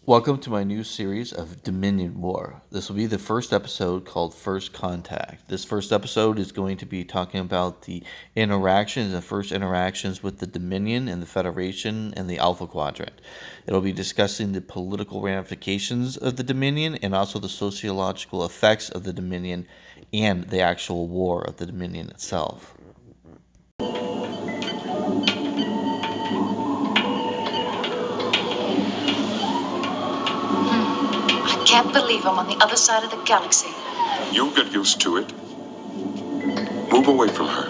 Welcome to my new series of Dominion War. This will be the first episode called First Contact. This first episode is going to be talking about the first interactions with the Dominion and the Federation and the Alpha Quadrant. It'll be discussing the political ramifications of the Dominion and also the sociological effects of the Dominion and the actual war of the Dominion itself. I can't believe I'm on the other side of the galaxy. You'll get used to it. Move away from her.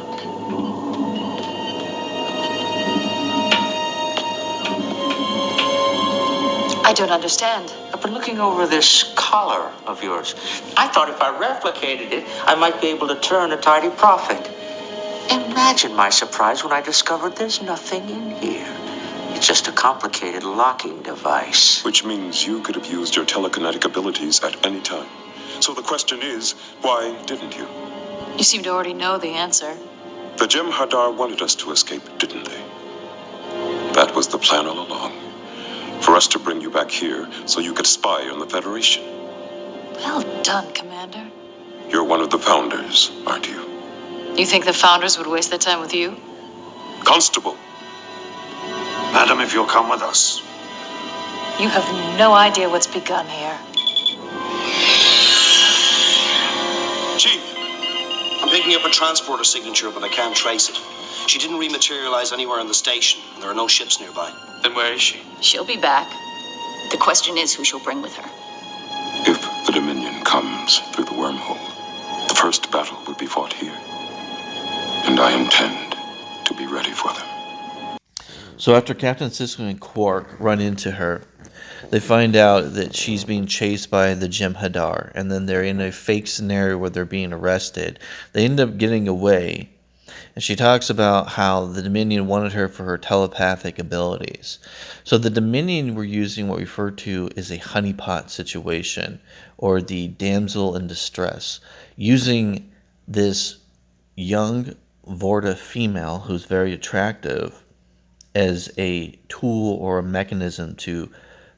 I don't understand. I've been looking over this collar of yours. I thought if I replicated it, I might be able to turn a tidy profit. Imagine my surprise when I discovered there's nothing in here. It's just a complicated locking device. Which means you could have used your telekinetic abilities at any time. So the question is, why didn't you? You seem to already know the answer. The Jem'Hadar wanted us to escape, didn't they? That was the plan all along. For us to bring you back here so you could spy on the Federation. Well done, Commander. You're one of the founders, aren't you? You think the founders would waste their time with you? Constable. Madam, if you'll come with us. You have no idea what's begun here. Chief, I'm picking up a transporter signature, but I can't trace it. She didn't rematerialize anywhere in the station, and there are no ships nearby. Then where is she? She'll be back. The question is who she'll bring with her. If the Dominion comes through the wormhole, the first battle will be fought here. And I intend to be ready for them. So after Captain Sisko and Quark run into her, they find out that she's being chased by the Jem'Hadar, and then they're in a fake scenario where they're being arrested. They end up getting away, and she talks about how the Dominion wanted her for her telepathic abilities. So the Dominion were using what we refer to as a honeypot situation, or the damsel in distress, using this young Vorta female who's very attractive as a tool or a mechanism to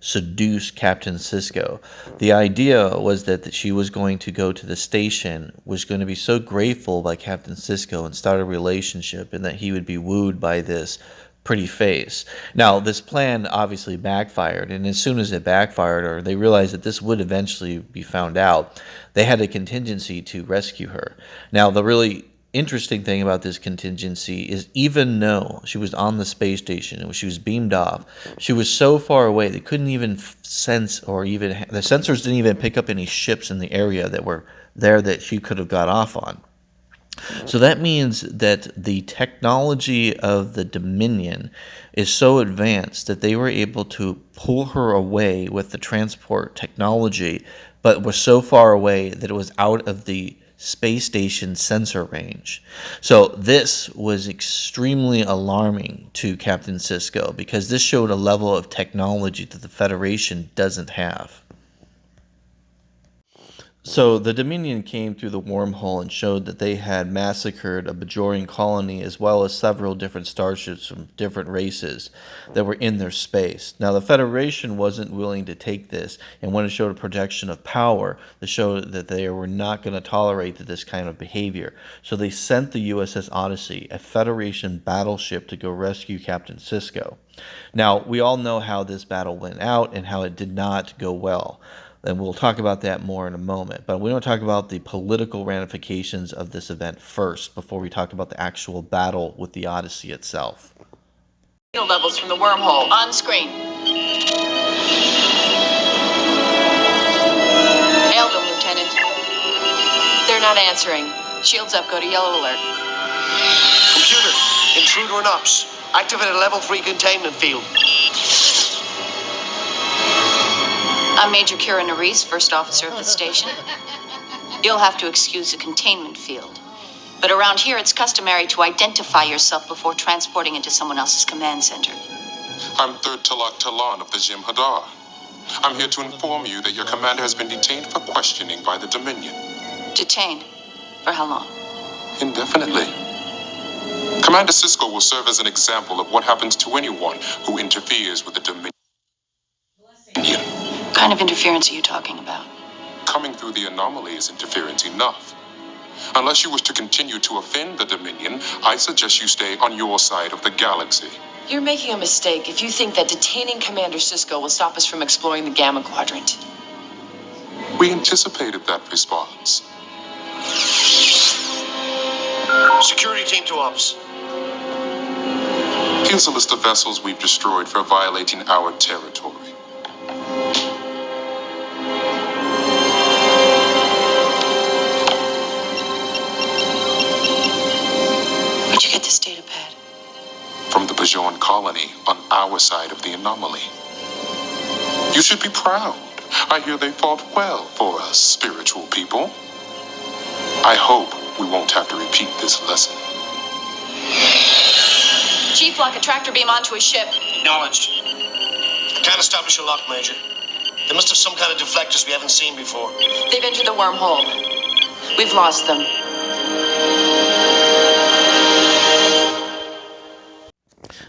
seduce Captain Sisko. The idea was that she was going to go to the station, was going to be so grateful by Captain Sisko and start a relationship, and that he would be wooed by this pretty face. Now, this plan obviously backfired, and as soon as it backfired, or they realized that this would eventually be found out, they had a contingency to rescue her. Now, the really interesting thing about this contingency is even though she was on the space station and she was beamed off, she was so far away they couldn't even sense, or even the sensors didn't even pick up any ships in the area that were there that she could have got off on. So that means that the technology of the Dominion is so advanced that they were able to pull her away with the transport technology, but was so far away that it was out of the space station sensor range. So this was extremely alarming to Captain Sisko, because this showed a level of technology that the Federation doesn't have. So the Dominion came through the wormhole and showed that they had massacred a Bajorian colony as well as several different starships from different races that were in their space. Now the Federation wasn't willing to take this and wanted to show a projection of power to show that they were not going to tolerate this kind of behavior. So they sent the USS Odyssey, a Federation battleship, to go rescue Captain Sisko. Now we all know how this battle went out and how it did not go well. And we'll talk about that more in a moment. But we want to talk about the political ramifications of this event first, before we talk about the actual battle with the Odyssey itself. Signal levels from the wormhole on screen. Nailed them, Lieutenant. They're not answering. Shields up, go to yellow alert. Computer, intruder in ops. Activate a level 3 containment field. I'm Major Kira Nerys, first officer of the station. You'll have to excuse the containment field. But around here, it's customary to identify yourself before transporting into someone else's command center. I'm Third Talak Talan of the Jem'Hadar. I'm here to inform you that your commander has been detained for questioning by the Dominion. Detained? For how long? Indefinitely. Commander Sisko will serve as an example of what happens to anyone who interferes with the Dominion. kind of interference are you talking about? Coming through the anomaly is interference enough. Unless you wish to continue to offend the Dominion, I suggest you stay on your side of the galaxy. You're making a mistake if you think that detaining Commander Sisko will stop us from exploring the Gamma Quadrant. We anticipated that response. Security team to ops. Here's a list of vessels we've destroyed for violating our territory. Where'd you get this data pad? From the Bajoran colony on our side of the anomaly. You should be proud. I hear they fought well for us, spiritual people. I hope we won't have to repeat this lesson. Chief, lock a tractor beam onto his ship. Acknowledged. Can't establish a lock, Major. They must have some kind of deflectors we haven't seen before. They've entered the wormhole. We've lost them.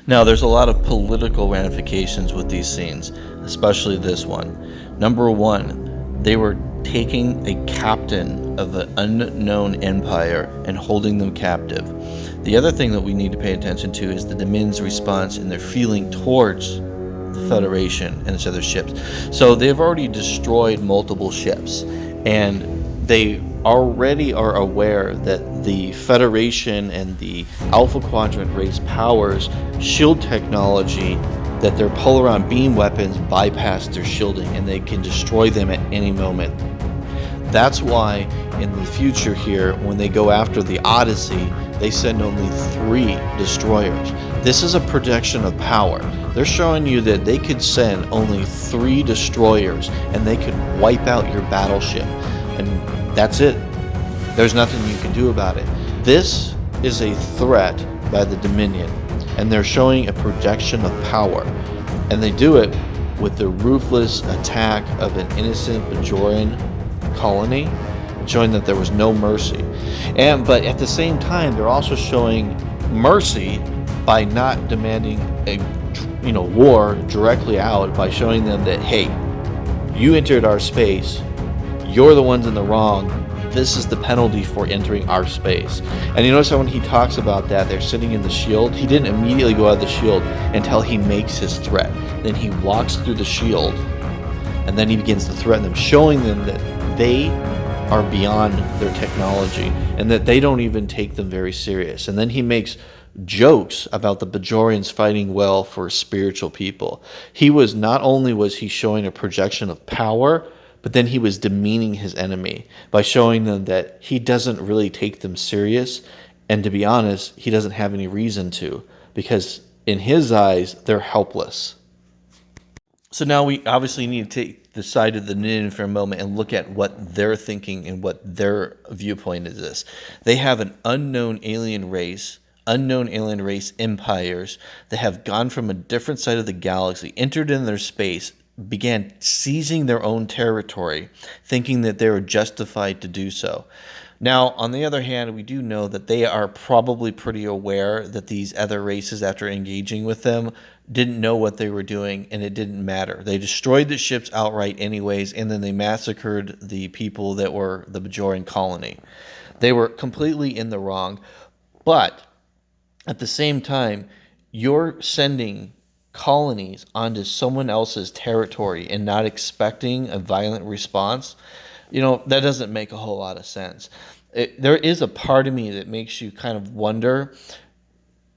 Now, there's a lot of political ramifications with these scenes, especially this one. Number one, they were taking a captain of an unknown empire and holding them captive. The other thing that we need to pay attention to is the Dominion's response and their feeling towards the Federation and its other ships. So they've already destroyed multiple ships, and they already are aware that the Federation and the Alpha Quadrant race powers shield technology, that their polaron beam weapons bypass their shielding and they can destroy them at any moment. That's why in the future here, when they go after the Odyssey, they send only 3 destroyers. This is a projection of power. They're showing you that they could send only 3 destroyers and they could wipe out your battleship. And that's it. There's nothing you can do about it. This is a threat by the Dominion, and they're showing a projection of power. And they do it with the ruthless attack of an innocent Bajoran colony, showing that there was no mercy. But at the same time, they're also showing mercy by not demanding a war directly out, by showing them that, hey, you entered our space, you're the ones in the wrong, this is the penalty for entering our space. And you notice how when he talks about that, they're sitting in the shield, he didn't immediately go out of the shield until he makes his threat. Then he walks through the shield, and then he begins to threaten them, showing them that they are beyond their technology and that they don't even take them very serious. And then he makes jokes about the Bajorians fighting well for spiritual people. Not only was he showing a projection of power, but then he was demeaning his enemy by showing them that he doesn't really take them serious. And to be honest, he doesn't have any reason to, because in his eyes, they're helpless. So now we obviously need to take the side of the Dominion for a moment and look at what they're thinking and what their viewpoint is this. They have an unknown alien race empires that have gone from a different side of the galaxy, entered in their space, began seizing their own territory, thinking that they were justified to do so. Now, on the other hand, we do know that they are probably pretty aware that these other races, after engaging with them, didn't know what they were doing, and it didn't matter. They destroyed the ships outright anyways, and then they massacred the people that were the Bajoran colony. They were completely in the wrong, but at the same time, you're sending colonies onto someone else's territory and not expecting a violent response. That doesn't make a whole lot of sense. There is a part of me that makes you kind of wonder,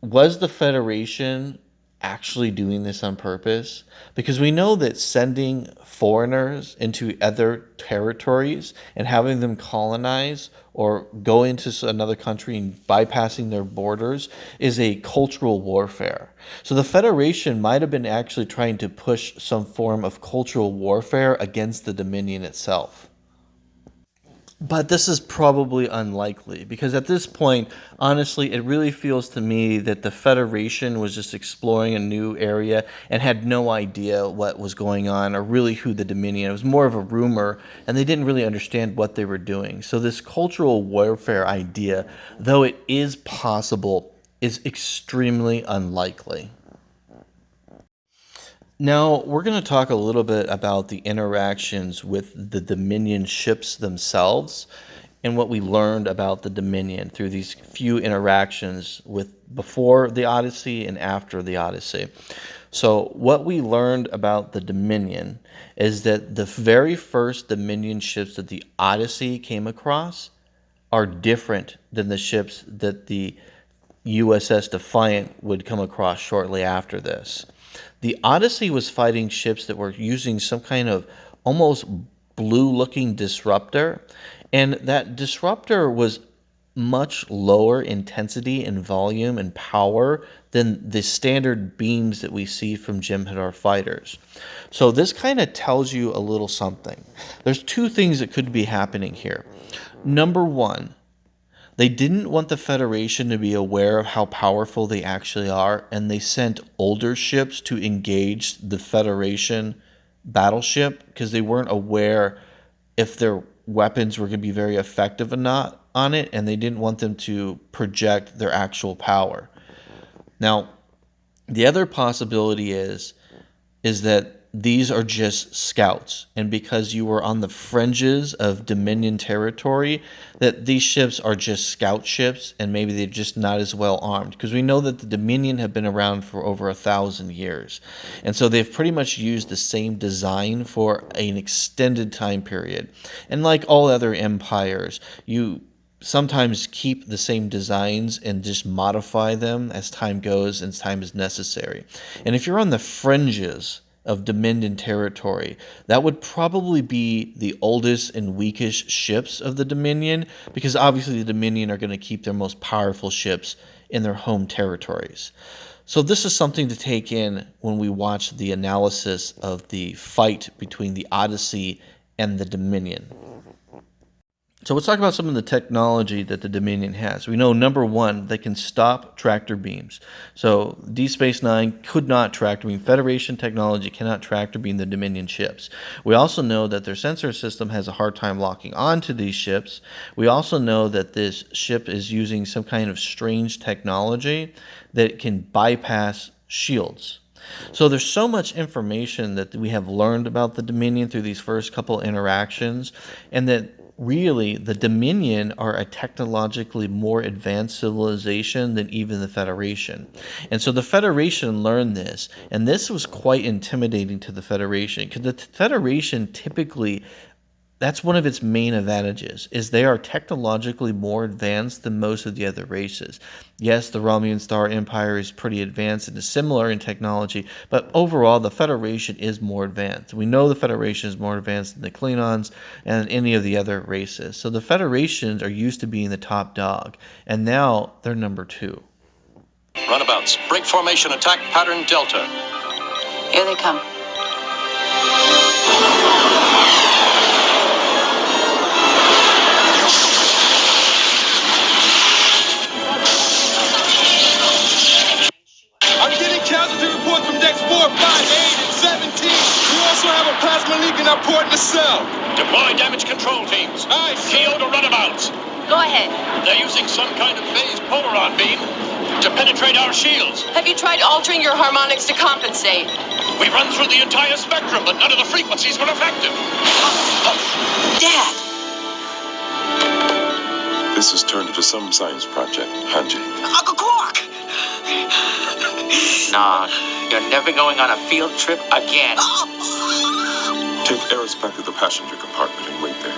was the Federation actually doing this on purpose? Because we know that sending foreigners into other territories and having them colonize or go into another country and bypassing their borders is a cultural warfare. So the Federation might have been actually trying to push some form of cultural warfare against the Dominion itself. But this is probably unlikely, because at this point, honestly, it really feels to me that the Federation was just exploring a new area and had no idea what was going on or really who the Dominion. It was more of a rumor, and they didn't really understand what they were doing. So this cultural warfare idea, though it is possible, is extremely unlikely. Now, we're going to talk a little bit about the interactions with the Dominion ships themselves and what we learned about the Dominion through these few interactions with before the Odyssey and after the Odyssey. So, what we learned about the Dominion is that the very first Dominion ships that the Odyssey came across are different than the ships that the USS Defiant would come across shortly after this. The Odyssey was fighting ships that were using some kind of almost blue-looking disruptor, and that disruptor was much lower intensity and volume and power than the standard beams that we see from Jem'Hadar fighters. So this kind of tells you a little something. There's two things that could be happening here. Number one, they didn't want the Federation to be aware of how powerful they actually are, and they sent older ships to engage the Federation battleship because they weren't aware if their weapons were going to be very effective or not on it, and they didn't want them to project their actual power. Now, the other possibility is that these are just scouts, and because you were on the fringes of Dominion territory, that these ships are just scout ships, and maybe they're just not as well armed, because we know that the Dominion have been around for over 1,000 years, and so they've pretty much used the same design for an extended time period. And like all other empires, you sometimes keep the same designs and just modify them as time goes and time is necessary. And if you're on the fringes of Dominion territory, that would probably be the oldest and weakest ships of the Dominion, because obviously the Dominion are going to keep their most powerful ships in their home territories. So this is something to take in when we watch the analysis of the fight between the Odyssey and the Dominion. So let's talk about some of the technology that the Dominion has. We know, number one, they can stop tractor beams. So Deep Space Nine could not tractor beam. Federation technology cannot tractor beam the Dominion ships. We also know that their sensor system has a hard time locking onto these ships. We also know that this ship is using some kind of strange technology that can bypass shields. So there's so much information that we have learned about the Dominion through these first couple interactions, and that really, the Dominion are a technologically more advanced civilization than even the Federation. And so the Federation learned this, and this was quite intimidating to the Federation, because the Federation typically, that's one of its main advantages, is they are technologically more advanced than most of the other races. Yes, the Romulan Star Empire is pretty advanced and is similar in technology, but overall, the Federation is more advanced. We know the Federation is more advanced than the Klingons and any of the other races. So the Federations are used to being the top dog, and now they're number two. Runabouts, break formation, attack pattern Delta. Here they come. I'm getting casualty reports from decks 4, 5, 8, and 17. We also have a plasma leak in our port in the cell. Deploy damage control teams. Aye, sir. TO to runabouts. Go ahead. They're using some kind of phased polaron beam to penetrate our shields. Have you tried altering your harmonics to compensate? We run through the entire spectrum, but none of the frequencies were effective. Dad! This has turned into some science project, Hanji. Uncle Quark! Nog, you're never going on a field trip again. Take Eris back to the passenger compartment and wait there.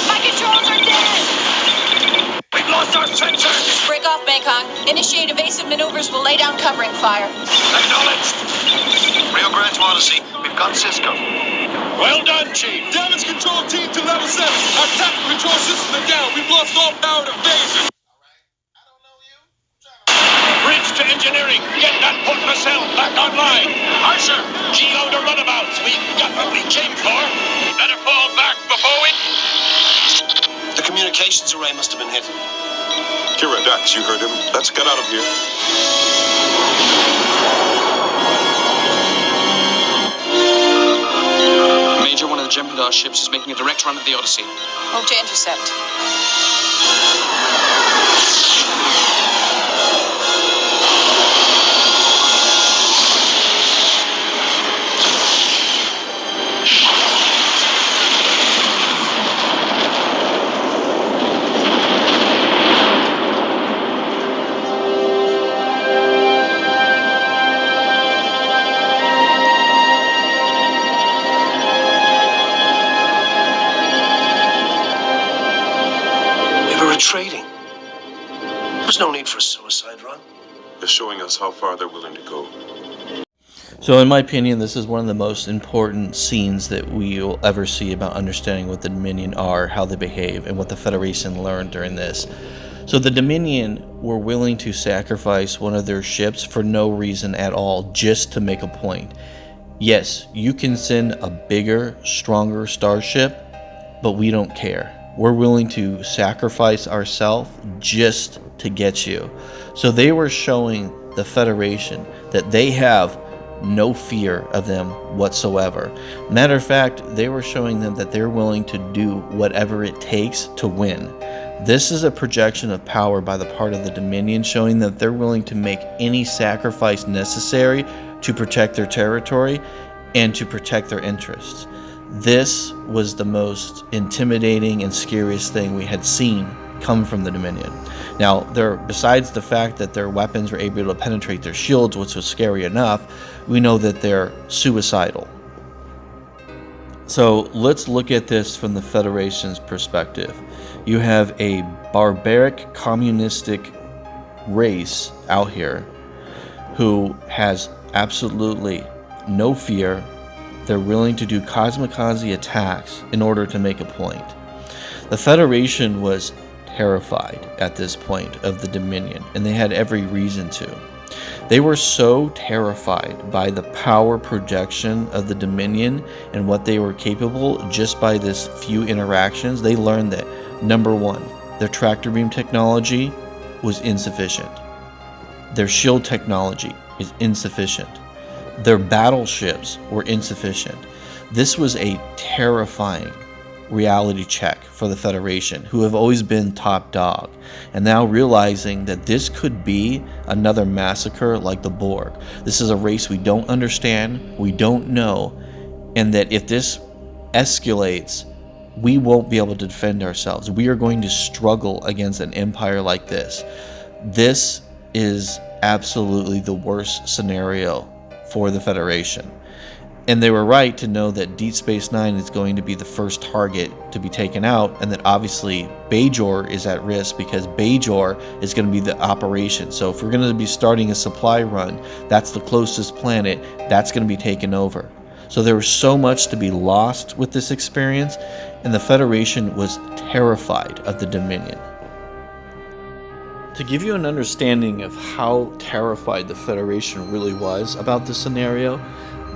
My controls are dead! We've lost our sensors. Break off, Bangkok. Initiate evasive maneuvers. Will lay down covering fire. Acknowledged. Rio Grande to Odyssey. We've got Cisco. Well done, Chief. Damage control team to level 7. Our tactical control systems are down. We've lost all power to phaser. Bridge to engineering. Get that port nacelle back online. Aye, sir. GO to runabouts. We've got what we came for. Better fall back before we... The communications array must have been hit. Kira, Dax, you heard him. Let's get out of here. our ships is making a direct run at the Odyssey. Move to intercept. Trading. There's no need for a suicide run. They're showing us how far they're willing to go. So in my opinion, this is one of the most important scenes that we will ever see about understanding what the Dominion are, how they behave, and what the Federation learned during this. So the Dominion were willing to sacrifice one of their ships for no reason at all, just to make a point. Yes, you can send a bigger, stronger starship, but we don't care. We're willing to sacrifice ourselves just to get you. So they were showing the Federation that they have no fear of them whatsoever. Matter of fact, they were showing them that they're willing to do whatever it takes to win. This is a projection of power by the part of the Dominion, showing that they're willing to make any sacrifice necessary to protect their territory and to protect their interests. This was the most intimidating and scariest thing we had seen come from the Dominion. Now, besides the fact that their weapons were able to penetrate their shields, which was scary enough, we know that they're suicidal. So let's look at this from the Federation's perspective. You have a barbaric communistic race out here who has absolutely no fear. They're willing to do kamikaze attacks in order to make a point. The Federation was terrified at this point of the Dominion, and they had every reason to. They were so terrified by the power projection of the Dominion and what they were capable just by this few interactions. They learned that, number one, their tractor beam technology was insufficient. Their shield technology is insufficient. Their battleships were insufficient. This was a terrifying reality check for the Federation, who have always been top dog, and now realizing that this could be another massacre like the Borg. This is a race we don't understand, we don't know, and that if this escalates, we won't be able to defend ourselves. We are going to struggle against an empire like this. This is absolutely the worst scenario for the Federation. And they were right to know that Deep Space Nine is going to be the first target to be taken out, and that obviously Bajor is at risk because Bajor is going to be the operation. So if we're going to be starting a supply run, that's the closest planet, that's going to be taken over. So there was so much to be lost with this experience, and the Federation was terrified of the Dominion. To give you an understanding of how terrified the Federation really was about this scenario,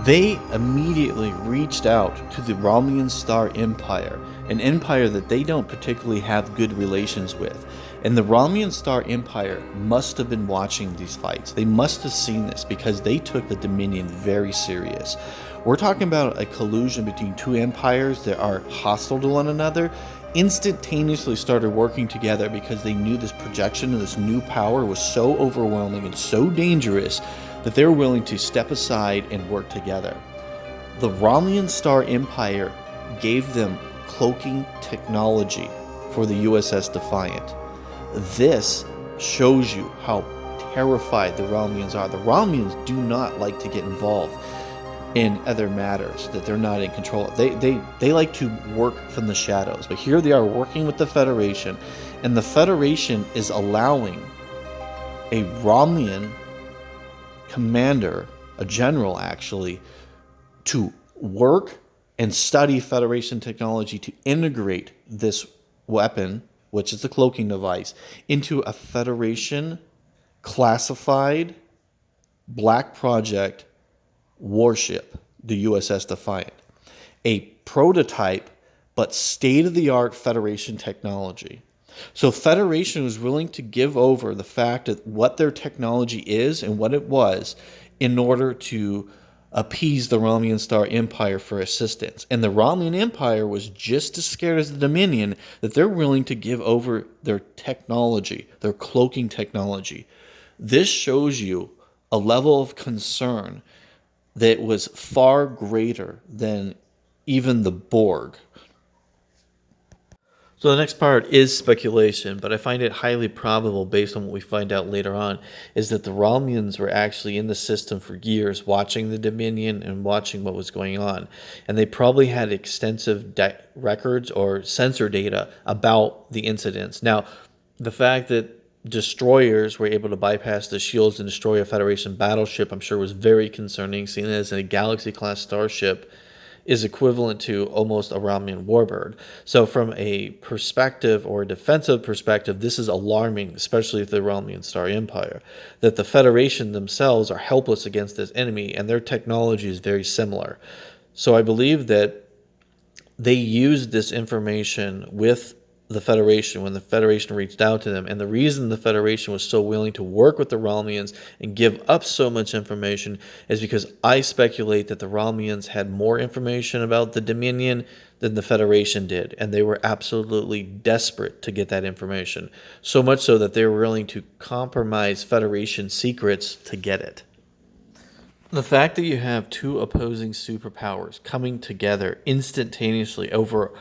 they immediately reached out to the Romulan Star Empire, an empire that they don't particularly have good relations with. And the Romulan Star Empire must have been watching these fights. They must have seen this because they took the Dominion very serious. We're talking about a collusion between two empires that are hostile to one another, instantaneously started working together because they knew this projection of this new power was so overwhelming and so dangerous that they were willing to step aside and work together. The Romulan Star Empire gave them cloaking technology for the USS Defiant. This shows you how terrified the Romulans are. The Romulans do not like to get involved in other matters that they're not in control of. They like to work from the shadows, but here they are working with the Federation, and the Federation is allowing a Romulan commander, a general actually, to work and study Federation technology to integrate this weapon, which is the cloaking device, into a Federation classified black project warship, the USS Defiant. A prototype, but state-of-the-art Federation technology. So Federation was willing to give over the fact of what their technology is and what it was in order to appease the Romulan Star Empire for assistance. And the Romulan Empire was just as scared as the Dominion that they're willing to give over their technology, their cloaking technology. This shows you a level of concern that was far greater than even the Borg. So the next part is speculation, but I find it highly probable, based on what we find out later on, is that the Romulans were actually in the system for years, watching the Dominion and watching what was going on. And they probably had extensive records or sensor data about the incidents. Now, the fact that destroyers were able to bypass the shields and destroy a Federation battleship, I'm sure was very concerning, seeing as a Galaxy-class starship is equivalent to almost a Romulan warbird. So from a perspective or a defensive perspective, this is alarming, especially for the Romulan Star Empire, that the Federation themselves are helpless against this enemy, and their technology is very similar. So I believe that they used this information with the Federation when the Federation reached out to them. And the reason the Federation was so willing to work with the Romulans and give up so much information is because I speculate that the Romulans had more information about the Dominion than the Federation did. And they were absolutely desperate to get that information. So much so that they were willing to compromise Federation secrets to get it. The fact that you have two opposing superpowers coming together instantaneously over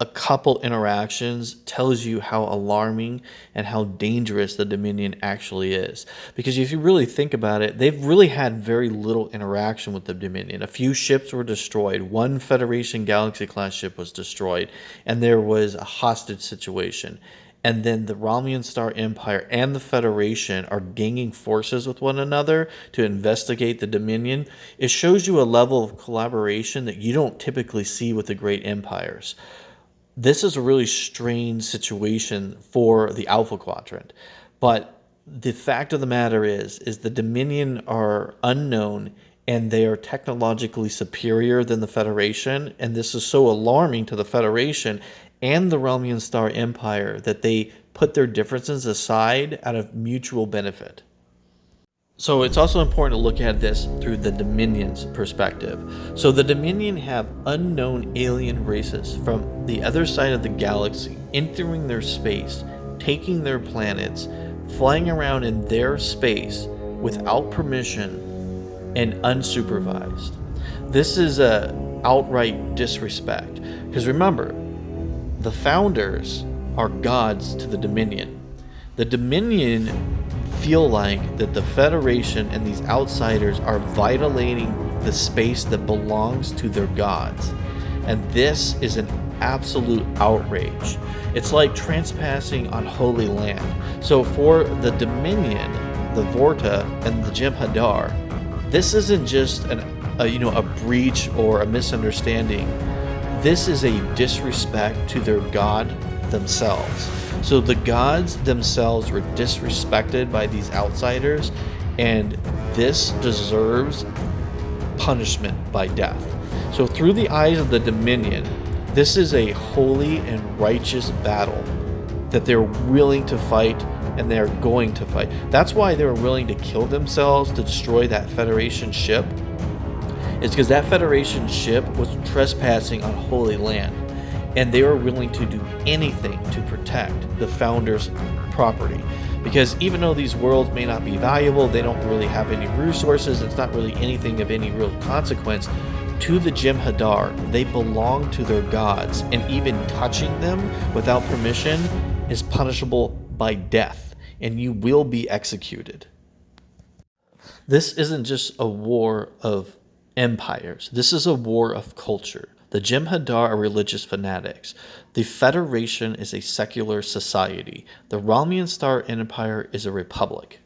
a couple interactions tells you how alarming and how dangerous the Dominion actually is. Because if you really think about it, they've really had very little interaction with the Dominion. A few ships were destroyed. One Federation Galaxy-class ship was destroyed, and there was a hostage situation. And then the Romulan Star Empire and the Federation are gaining forces with one another to investigate the Dominion. It shows you a level of collaboration that you don't typically see with the great empires. This is a really strange situation for the Alpha Quadrant. But the fact of the matter is the Dominion are unknown and they are technologically superior than the Federation. And this is so alarming to the Federation and the Romulan Star Empire that they put their differences aside out of mutual benefit. So it's also important to look at this through the Dominion's perspective. So the Dominion have unknown alien races from the other side of the galaxy entering their space, taking their planets, flying around in their space without permission and unsupervised. This is a outright disrespect. Because remember, the founders are gods to the Dominion. The Dominion feel like that the Federation and these outsiders are violating the space that belongs to their gods. And this is an absolute outrage. It's like trespassing on holy land. So for the Dominion, the Vorta, and the Jem'Hadar, this isn't just a breach or a misunderstanding. This is a disrespect to their god themselves. So the gods themselves were disrespected by these outsiders, and this deserves punishment by death. So through the eyes of the Dominion, this is a holy and righteous battle that they're willing to fight, and they're going to fight. That's why they were willing to kill themselves to destroy that Federation ship. It's because that Federation ship was trespassing on holy land. And they were willing to do anything to protect the founders' property. Because even though these worlds may not be valuable, they don't really have any resources, it's not really anything of any real consequence, to the Jem'Hadar, they belong to their gods, and even touching them without permission is punishable by death, and you will be executed. This isn't just a war of empires, this is a war of culture. The Jem'Hadar are religious fanatics. The Federation is a secular society. The Romulan Star Empire is a republic.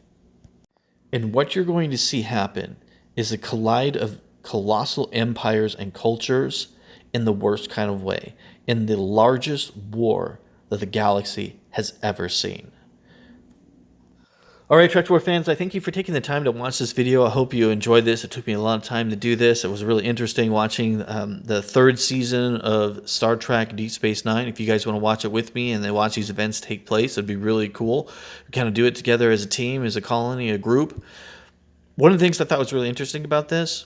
And what you're going to see happen is a collide of colossal empires and cultures in the worst kind of way, in the largest war that the galaxy has ever seen. Alright, Trek War fans, I thank you for taking the time to watch this video. I hope you enjoyed this. It took me a lot of time to do this. It was really interesting watching the third season of Star Trek Deep Space Nine. If you guys want to watch it with me and then watch these events take place, it'd be really cool. We kind of do it together as a team, as a colony, a group. One of the things I thought was really interesting about this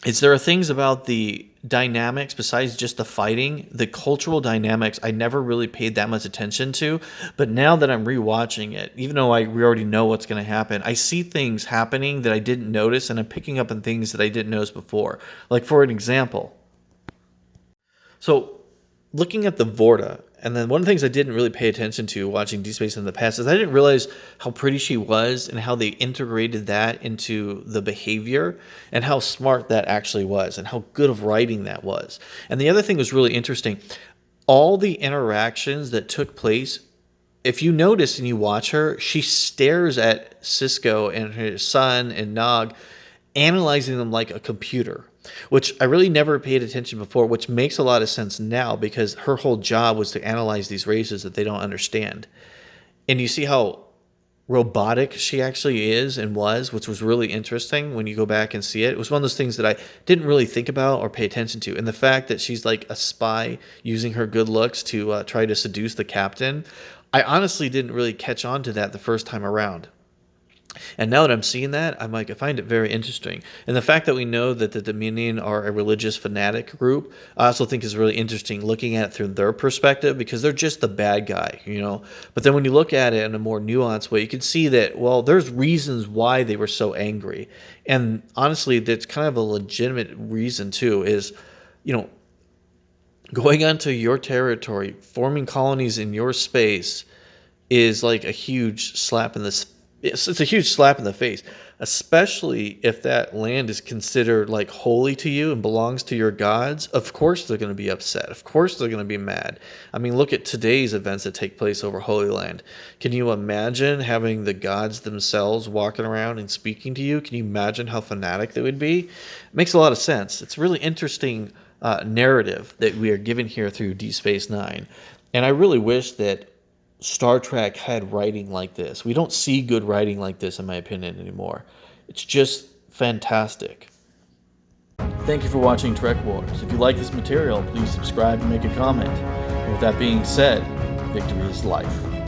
there are things about the dynamics besides just the fighting, the cultural dynamics I never really paid that much attention to. But now that I'm rewatching it, even though we already know what's going to happen, I see things happening that I didn't notice, and I'm picking up on things that I didn't notice before. Like, for an example, so looking at the Vorta, and then one of the things I didn't really pay attention to watching Deep Space in the past is I didn't realize how pretty she was and how they integrated that into the behavior and how smart that actually was and how good of writing that was. And the other thing was really interesting. All the interactions that took place, if you notice and you watch her, she stares at Sisko and her son and Nog, analyzing them like a computer, which I really never paid attention before, which makes a lot of sense now because her whole job was to analyze these races that they don't understand. And you see how robotic she actually is and was, which was really interesting when you go back and see it. It was one of those things that I didn't really think about or pay attention to. And the fact that she's like a spy using her good looks to try to seduce the captain, I honestly didn't really catch on to that the first time around. And now that I'm seeing that, I'm like, I find it very interesting. And the fact that we know that the Dominion are a religious fanatic group, I also think is really interesting looking at it through their perspective because they're just the bad guy, you know. But then when you look at it in a more nuanced way, you can see that, well, there's reasons why they were so angry. And honestly, that's kind of a legitimate reason too, is, you know, going onto your territory, forming colonies in your space is like a huge slap in the it's a huge slap in the face, especially if that land is considered like holy to you and belongs to your gods. Of course they're going to be upset. Of course they're going to be mad. I mean, look at today's events that take place over Holy Land. Can you imagine having the gods themselves walking around and speaking to you? Can you imagine how fanatic they would be? It makes a lot of sense. It's a really interesting narrative that we are given here through Deep Space Nine. And I really wish that Star Trek had writing like this. We don't see good writing like this, in my opinion, anymore. It's just fantastic. Thank you for watching Trek Wars. If you like this material, please subscribe and make a comment. And with that being said, victory is life.